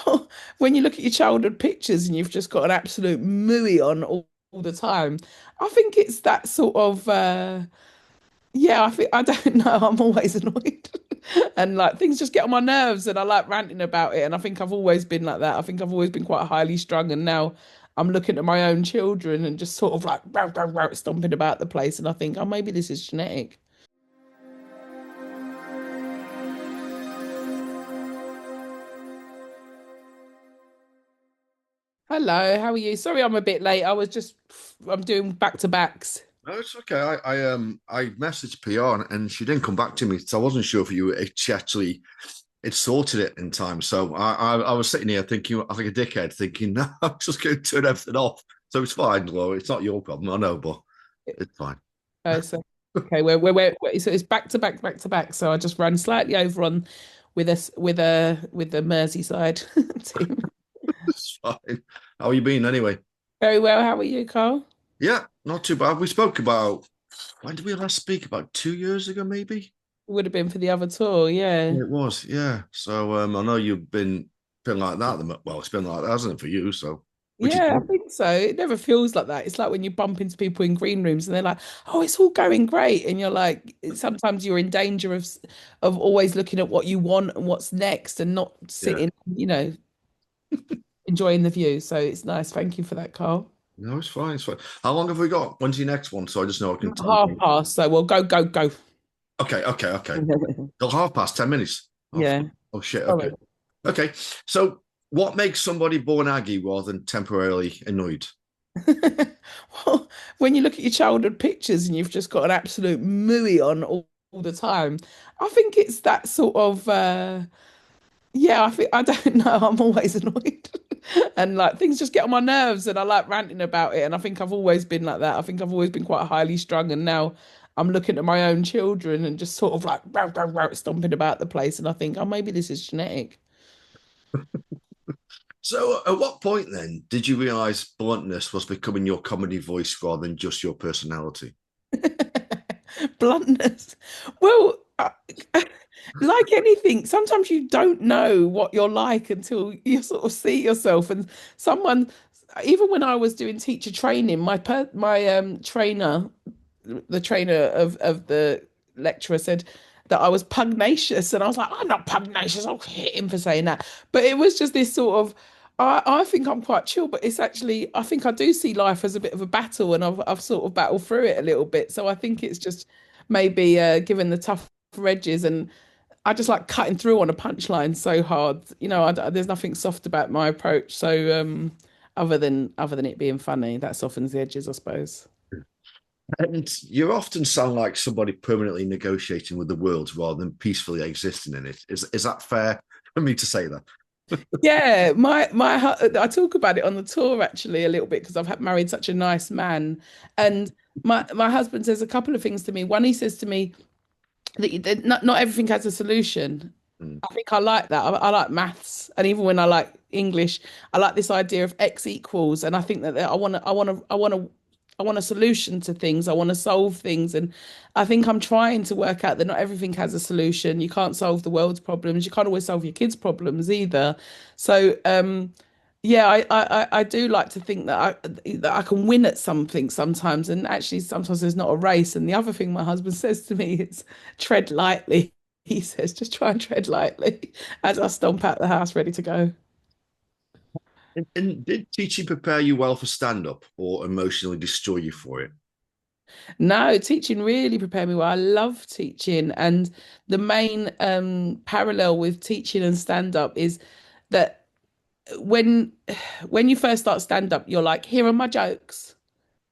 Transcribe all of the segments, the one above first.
Well, when you look at your childhood pictures and you've just got an absolute mooey on all the time, I think it's that sort of yeah, I think I don't know, I'm always annoyed. And like things just get on my nerves and I like ranting about it. And I think I've always been like that. I think I've always been quite highly strung and now I'm looking at my own children and just sort of like row, row, row, stomping about the place. And I think, oh, maybe this is genetic. Hello, how are you? Sorry, I'm a bit late. I'm doing back to backs. No, it's okay. I messaged PR and she didn't come back to me, so I wasn't sure if she actually it sorted it in time. So I was sitting here thinking, I think a dickhead, thinking, no, I'm just going to turn everything off. So it's fine, Laura. It's not your problem, I know, but it's fine. So okay, so it's back to back. So I just ran slightly over on with the Merseyside team. It's fine. How are you been anyway? Very well. How are you, Carl? Yeah, not too bad. We spoke about when did we last speak? About 2 years ago, maybe. Would have been for the other tour, yeah. Yeah, it was, yeah. So I know you've been like that. Well, it's been like that, hasn't it, for you? So, which is Yeah, I good. think so. It never feels like that. It's like when you bump into people in green rooms and they're like, "Oh, it's all going great," and you're like, sometimes you're in danger of always looking at what you want and what's next, and not Yeah. sitting, enjoying the view. So it's nice. Thank you for that, Carl. No, it's fine. It's fine. How long have we got? When's your next one? So I just know I can time. Half past. So we'll go, go, go. Okay. Till half past 10 minutes. Oh, Yeah. oh shit. All Okay. right. Okay. So, what makes somebody born Aggie rather than temporarily annoyed? Well, when you look at your childhood pictures and you've just got an absolute mooey on all the time, I think it's that sort of yeah, I think I don't know, I'm always annoyed. And like things just get on my nerves and I like ranting about it. And I think I've always been like that. I think I've always been quite highly strung and now I'm looking at my own children and just sort of like row, row, row, stomping about the place. And I think, oh, maybe this is genetic. So, at what point then did you realize bluntness was becoming your comedy voice rather than just your personality? Bluntness. Well, like anything, sometimes you don't know what you're like until you sort of see yourself. And someone, even when I was doing teacher training, my trainer, the trainer of the lecturer said that I was pugnacious, and I was like, I'm not pugnacious. I'll hit him for saying that. But it was just this sort of. I think I'm quite chill, but it's actually I think I do see life as a bit of a battle, and I've sort of battled through it a little bit. So I think it's just maybe given the tough edges, and I just like cutting through on a punchline so hard. There's nothing soft about my approach. So other than it being funny, that softens the edges, I suppose. And you often sound like somebody permanently negotiating with the world rather than peacefully existing in it. Is that fair for me to say that? Yeah, I talk about it on the tour actually a little bit because I've had married such a nice man, and my husband says a couple of things to me. One, he says to me that not everything has a solution. Mm, I think I like that. I like maths, and even when I like English, I like this idea of X equals. And I think that I want a solution to things. I want to solve things, and I think I'm trying to work out that not everything has a solution. You can't solve the world's problems. You can't always solve your kids' problems either. So, yeah, I do like to think that I can win at something sometimes, and actually sometimes there's not a race. And the other thing my husband says to me is tread lightly. He says, just try and tread lightly as I stomp out the house ready to go. and did teaching prepare you well for stand up or emotionally destroy you for it? No, teaching really prepared me well. I love teaching. And the main parallel with teaching and stand up is that when when you first start stand up, you're like, here are my jokes.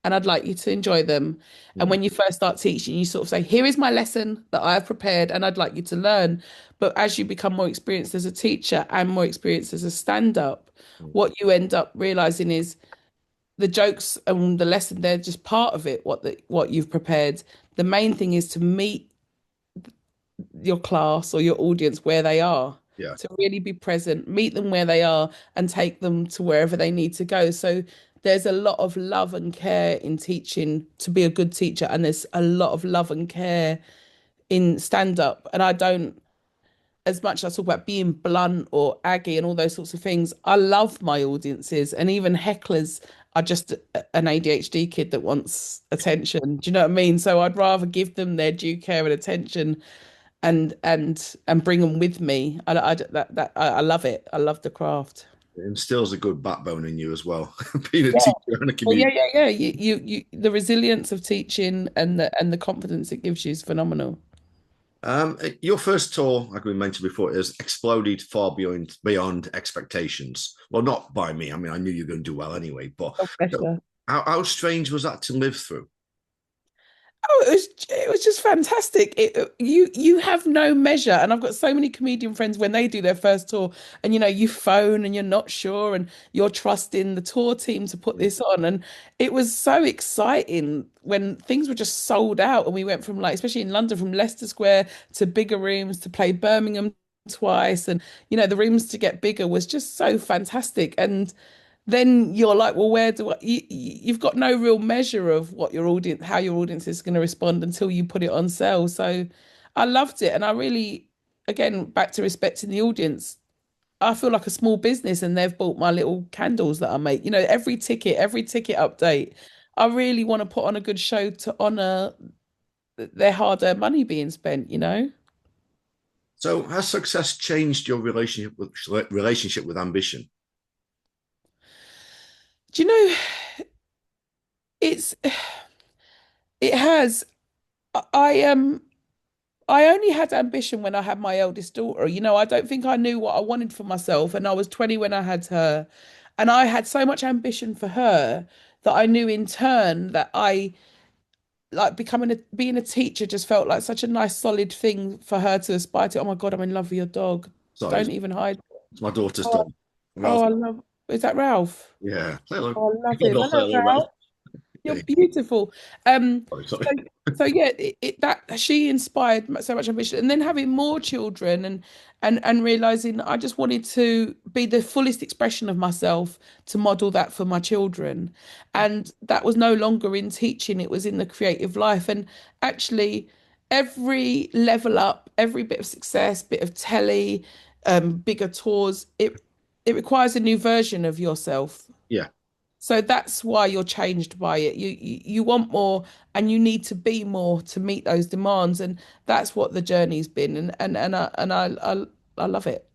And I'd like you to enjoy them. And Mm, when you first start teaching, you sort of say, here is my lesson that I have prepared and I'd like you to learn. But as you become more experienced as a teacher and more experienced as a stand-up, mm, what you end up realizing is the jokes and the lesson, they're just part of it, what you've prepared. The main thing is to meet your class or your audience where they are, yeah. to really be present, meet them where they are, and take them to wherever they need to go. So there's a lot of love and care in teaching to be a good teacher, and there's a lot of love and care in stand up. And I don't. as much as I talk about being blunt or aggy and all those sorts of things, I love my audiences, and even hecklers are just an ADHD kid that wants attention. Do you know what I mean? So I'd rather give them their due care and attention and bring them with me. I love it. I love the craft. It instills a good backbone in you as well, being a Yeah. teacher and a Well, comedian. yeah. The resilience of teaching and the confidence it gives you is phenomenal. Your first tour, like we mentioned before, has exploded far beyond expectations. Well, not by me. I mean, I knew you were going to do well anyway. But God bless so you. how strange was that to live through? Oh, it was just fantastic. You have no measure, and I've got so many comedian friends when they do their first tour, and you phone and you're not sure, and you're trusting the tour team to put this on, and it was so exciting when things were just sold out, and we went from like, especially in London, from Leicester Square to bigger rooms to play Birmingham twice, and the rooms to get bigger was just so fantastic, and then you're like, well, where do you've got no real measure of what your audience, how your audience is going to respond until you put it on sale. So I loved it. And I really, again, back to respecting the audience, I feel like a small business and they've bought my little candles that I make. Every ticket update, I really want to put on a good show to honor their hard-earned money being spent. So has success changed your relationship with ambition? Do you know, it's it has I only had ambition when I had my eldest daughter. I don't think I knew what I wanted for myself. And I was 20 when I had her. And I had so much ambition for her that I knew in turn that I like being a teacher just felt like such a nice solid thing for her to aspire to. Oh my God, I'm in love with your dog. Sorry, Don't even hide. it's my daughter's Oh, dog. Ralph. oh, I love, is that Ralph? Yeah, say hello. Oh, I love him. Hello, Hello, hello, Ralph. Ralph. You're Yeah, beautiful. Um, sorry, so, sorry. so yeah, that she inspired so much ambition, and then having more children and realizing I just wanted to be the fullest expression of myself to model that for my children, and that was no longer in teaching; it was in the creative life, and actually. Every level up, every bit of success, bit of telly, bigger tours, it requires a new version of yourself. Yeah. So that's why you're changed by it. You want more and you need to be more to meet those demands. And that's what the journey's been. And I love it.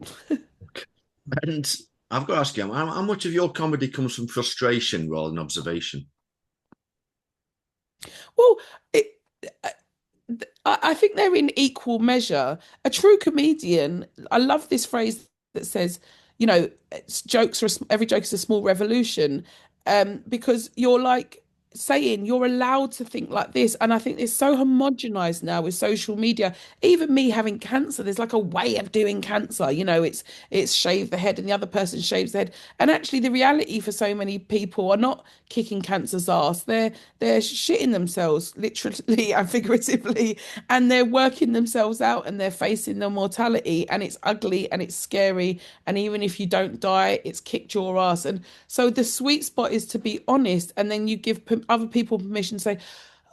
And I've got to ask you, how much of your comedy comes from frustration rather than observation? Well, it, I think they're in equal measure. A true comedian, I love this phrase that says, every joke is a small revolution, because you're like saying you're allowed to think like this. And I think it's so homogenized now with social media. Even me having cancer, there's like a way of doing cancer. It's shave the head and the other person shaves the head. And actually, the reality for so many people are not kicking cancer's ass. They're shitting themselves literally and figuratively, and they're working themselves out and they're facing their mortality, and it's ugly and it's scary, and even if you don't die, it's kicked your ass. And so the sweet spot is to be honest, and then you give other people permission to say,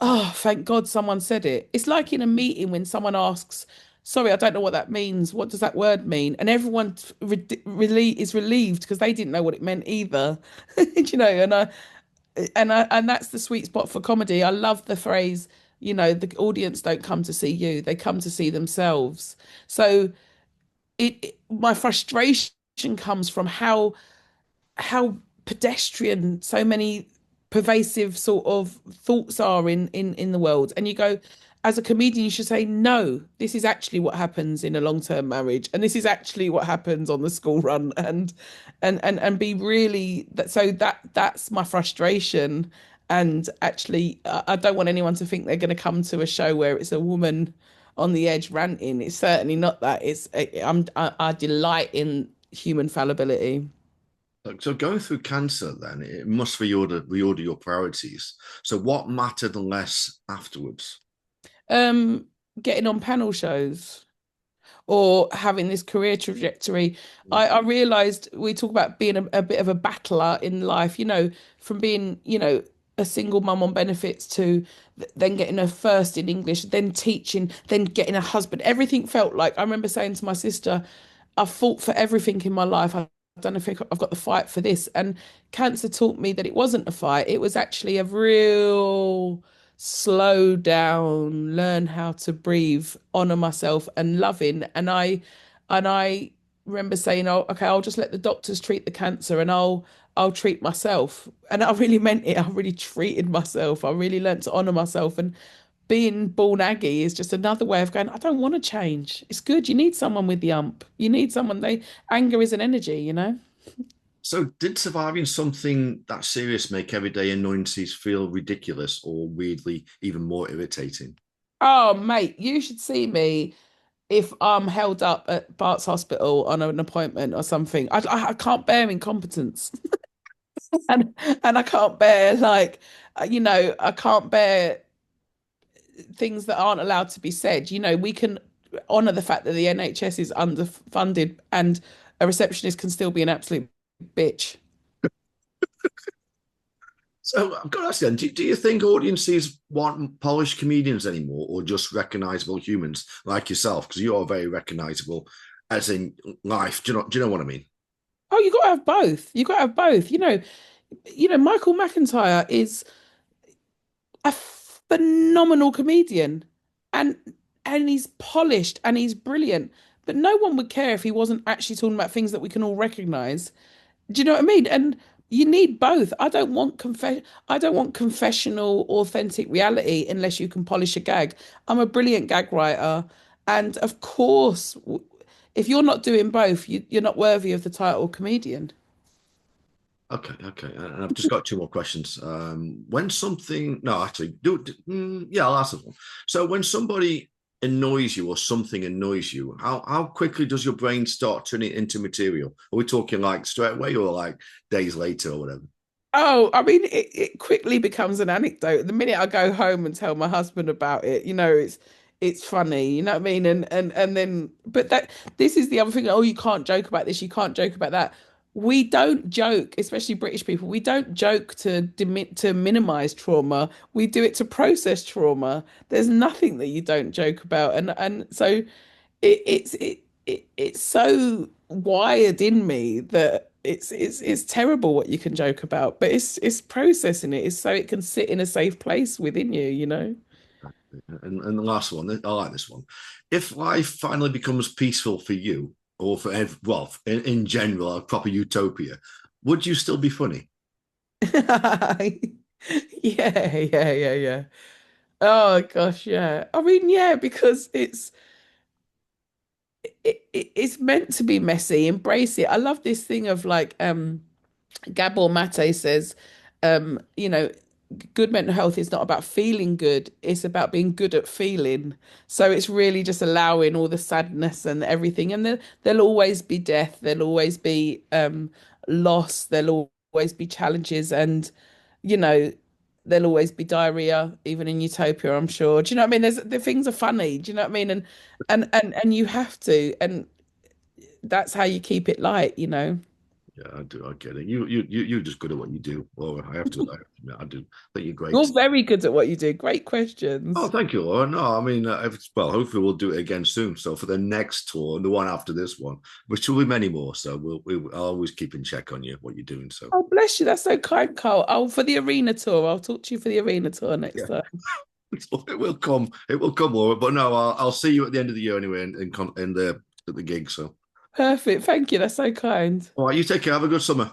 oh, thank God someone said it. It's like in a meeting when someone asks, sorry, I don't know what that means. What does that word mean? And everyone is relieved because they didn't know what it meant either. And that's the sweet spot for comedy. I love the phrase, the audience don't come to see you, they come to see themselves. So my frustration comes from how pedestrian so many pervasive sort of thoughts are in the world. And you go, as a comedian, you should say, no, this is actually what happens in a long-term marriage, and this is actually what happens on the school run, and be really that. So that's my frustration. And actually, I don't want anyone to think they're going to come to a show where it's a woman on the edge ranting. It's certainly not that. I delight in human fallibility. So going through cancer, then it must reorder your priorities. So what mattered less afterwards? Um, Getting on panel shows or having this career trajectory. I realized we talk about being a bit of a battler in life, from being, a single mum on benefits to then getting a first in English, then teaching, then getting a husband. Everything felt like I remember saying to my sister, I've fought for everything in my life. I don't know if I've got the fight for this. And cancer taught me that it wasn't a fight. It was actually a real slow down, learn how to breathe, honor myself and loving. And I remember saying, "Oh, okay, I'll just let the doctors treat the cancer and I'll treat myself." And I really meant it. I really treated myself. I really learned to honor myself. And being born Aggie is just another way of going, I don't want to change. It's good. You need someone with the ump. You need someone, anger is an energy, you know? So, did surviving something that serious make everyday annoyances feel ridiculous or weirdly even more irritating? Oh, mate, you should see me if I'm held up at Bart's Hospital on an appointment or something. I can't bear incompetence. And I can't bear I can't bear things that aren't allowed to be said. We can honor the fact that the NHS is underfunded and a receptionist can still be an absolute bitch. So, I've got to ask you, do you think audiences want polished comedians anymore or just recognizable humans like yourself? Because you are very recognizable as in life. Do you know what I mean? Oh, you got to have both. You got to have both. Michael McIntyre is a phenomenal comedian, and he's polished and he's brilliant. But no one would care if he wasn't actually talking about things that we can all recognize. Do you know what I mean? And you need both. I don't want confessional, authentic reality unless you can polish a gag. I'm a brilliant gag writer, and of course, if you're not doing both, you're not worthy of the title comedian. Okay, okay. And I've just got two more questions. When something, no, actually, yeah, I'll ask this one. So, when somebody annoys you or something annoys you, how quickly does your brain start turning it into material? Are we talking like straight away or like days later or whatever? Oh, I mean, it quickly becomes an anecdote. The minute I go home and tell my husband about it, it's funny, you know what I mean? And then, but that this is the other thing. Oh, you can't joke about this. You can't joke about that. We don't joke, especially British people. We don't joke to minimize trauma. We do it to process trauma. There's nothing that you don't joke about, and so it's so wired in me that it's terrible what you can joke about, but it's processing it is so it can sit in a safe place within you, you know. And the last one, I like this one. If life finally becomes peaceful for you, or for well, in general, a proper utopia, would you still be funny? Yeah, yeah, yeah, yeah. Oh gosh, yeah. I mean, yeah, because it's meant to be messy. Embrace it. I love this thing of like Gabor Mate says, you know, good mental health is not about feeling good, it's about being good at feeling. So it's really just allowing all the sadness and everything. And there'll always be death, there'll always be loss, there'll always be challenges, and you know, there'll always be diarrhea, even in utopia, I'm sure. Do you know what I mean? The things are funny, do you know what I mean? And you have to, and that's how you keep it light, you know. Yeah, I do. I get it. You're just good at what you do. Well, I have to. I do. I think you're great. You're very good at what you do. Great Oh, questions. thank you, Laura. No, I mean, well, hopefully we'll do it again soon. So for the next tour and the one after this one, which will be many more. So I'll always keep in check on you, what you're doing. So Oh, bless you. That's so kind, Carl. Oh, for the arena tour. I'll talk to you for the arena tour next yeah, time. it will come. It will come, Laura. But no, I'll see you at the end of the year anyway, in the at the gig. So Perfect. Thank you. That's so kind. all right, you take care. Have a good summer.